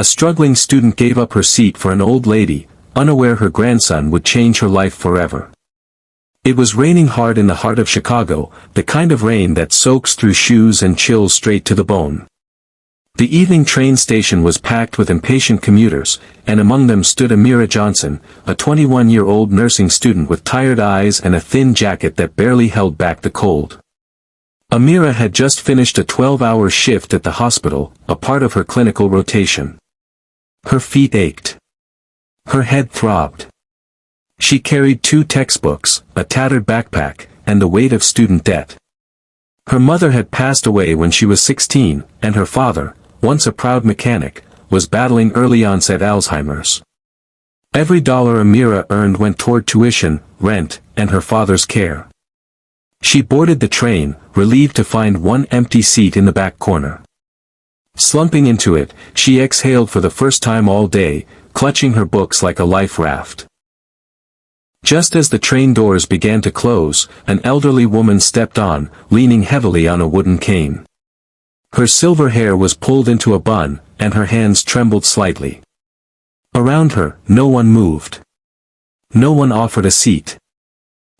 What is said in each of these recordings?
A struggling student gave up her seat for an old lady, unaware her grandson would change her life forever. It was raining hard in the heart of Chicago, the kind of rain that soaks through shoes and chills straight to the bone. The evening train station was packed with impatient commuters, and among them stood Amira Johnson, a 21-year-old nursing student with tired eyes and a thin jacket that barely held back the cold. Amira had just finished a 12-hour shift at the hospital, a part of her clinical rotation. Her feet ached. Her head throbbed. She carried 2 textbooks, a tattered backpack, and the weight of student debt. Her mother had passed away when she was 16, and her father, once a proud mechanic, was battling early-onset Alzheimer's. Every dollar Amira earned went toward tuition, rent, and her father's care. She boarded the train, relieved to find one empty seat in the back corner. Slumping into it, she exhaled for the first time all day, clutching her books like a life raft. Just as the train doors began to close, an elderly woman stepped on, leaning heavily on a wooden cane. Her silver hair was pulled into a bun, and her hands trembled slightly. Around her, no one moved. No one offered a seat.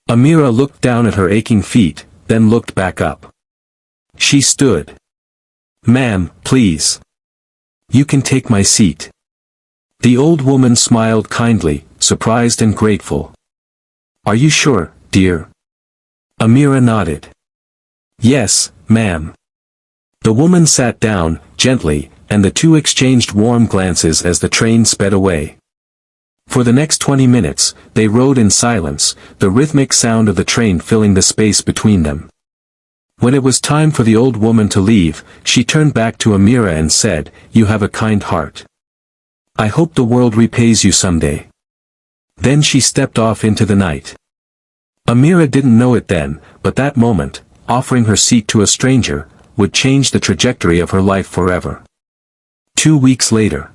Amira looked down at her aching feet, then looked back up. She stood. "Ma'am, please. You can take my seat." The old woman smiled kindly, surprised and grateful. "Are you sure, dear?" Amira nodded. "Yes, ma'am." The woman sat down, gently, and the two exchanged warm glances as the train sped away. For the next 20 minutes, they rode in silence, the rhythmic sound of the train filling the space between them. When it was time for the old woman to leave, she turned back to Amira and said, "You have a kind heart. I hope the world repays you someday." Then she stepped off into the night. Amira didn't know it then, but that moment, offering her seat to a stranger, would change the trajectory of her life forever. 2 weeks later,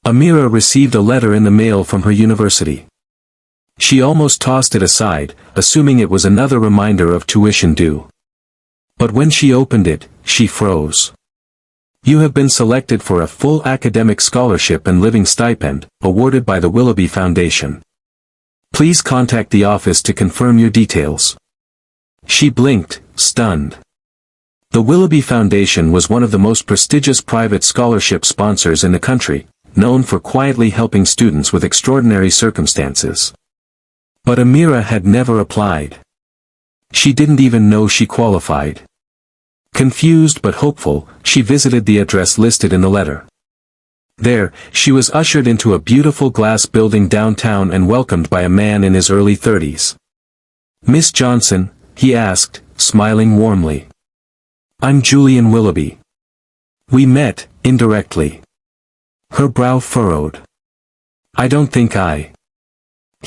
Amira received a letter in the mail from her university. She almost tossed it aside, assuming it was another reminder of tuition due. But when she opened it, she froze. "You have been selected for a full academic scholarship and living stipend, awarded by the Willoughby Foundation. Please contact the office to confirm your details." She blinked, stunned. The Willoughby Foundation was one of the most prestigious private scholarship sponsors in the country, known for quietly helping students with extraordinary circumstances. But Amira had never applied. She didn't even know she qualified. Confused but hopeful, she visited the address listed in the letter. There, she was ushered into a beautiful glass building downtown and welcomed by a man in his early 30s. "Miss Johnson," he asked, smiling warmly. "I'm Julian Willoughby. We met, indirectly." Her brow furrowed. "I don't think I."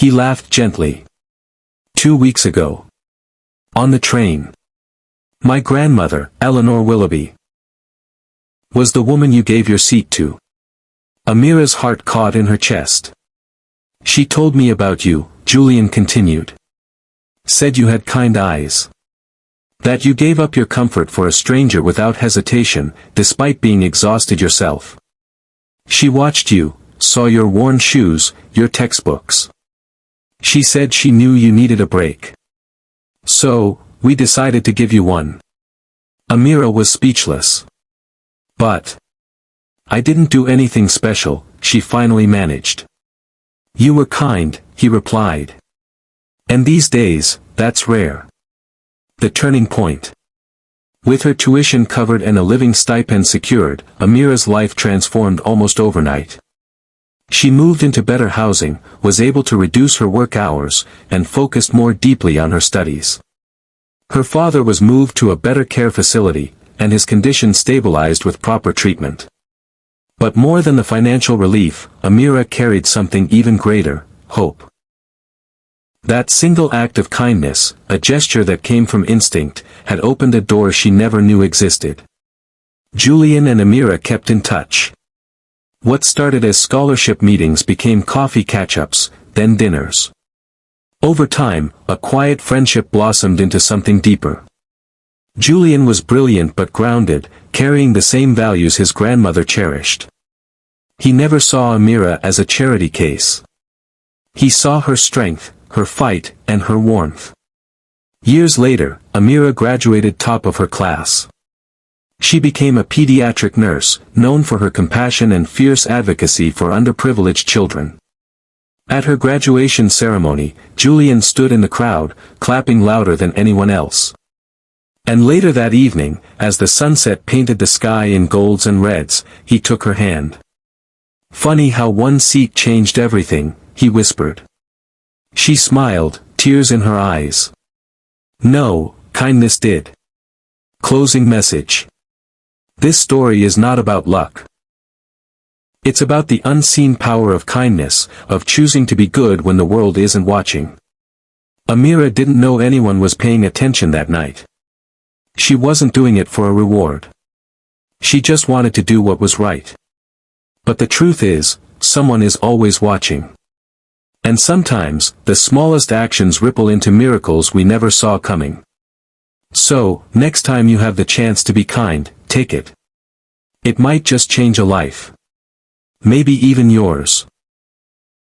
He laughed gently. 2 weeks ago. On the train. My grandmother, Eleanor Willoughby, was the woman you gave your seat to." Amira's heart caught in her chest. "She told me about you," Julian continued. "Said you had kind eyes. That you gave up your comfort for a stranger without hesitation, despite being exhausted yourself. She watched you, saw your worn shoes, your textbooks. She said she knew you needed a break. So, we decided to give you one." Amira was speechless. "But I didn't do anything special," she finally managed. "You were kind," he replied. "And these days, that's rare." The turning point. With her tuition covered and a living stipend secured, Amira's life transformed almost overnight. She moved into better housing, was able to reduce her work hours, and focused more deeply on her studies. Her father was moved to a better care facility, and his condition stabilized with proper treatment. But more than the financial relief, Amira carried something even greater, hope. That single act of kindness, a gesture that came from instinct, had opened a door she never knew existed. Julian and Amira kept in touch. What started as scholarship meetings became coffee catch-ups, then dinners. Over time, a quiet friendship blossomed into something deeper. Julian was brilliant but grounded, carrying the same values his grandmother cherished. He never saw Amira as a charity case. He saw her strength, her fight, and her warmth. Years later, Amira graduated top of her class. She became a pediatric nurse, known for her compassion and fierce advocacy for underprivileged children. At her graduation ceremony, Julian stood in the crowd, clapping louder than anyone else. And later that evening, as the sunset painted the sky in golds and reds, he took her hand. "Funny how one seat changed everything," he whispered. She smiled, tears in her eyes. "No, kindness did." Closing message. This story is not about luck. It's about the unseen power of kindness, of choosing to be good when the world isn't watching. Amira didn't know anyone was paying attention that night. She wasn't doing it for a reward. She just wanted to do what was right. But the truth is, someone is always watching. And sometimes, the smallest actions ripple into miracles we never saw coming. So, next time you have the chance to be kind, take it. It might just change a life. Maybe even yours.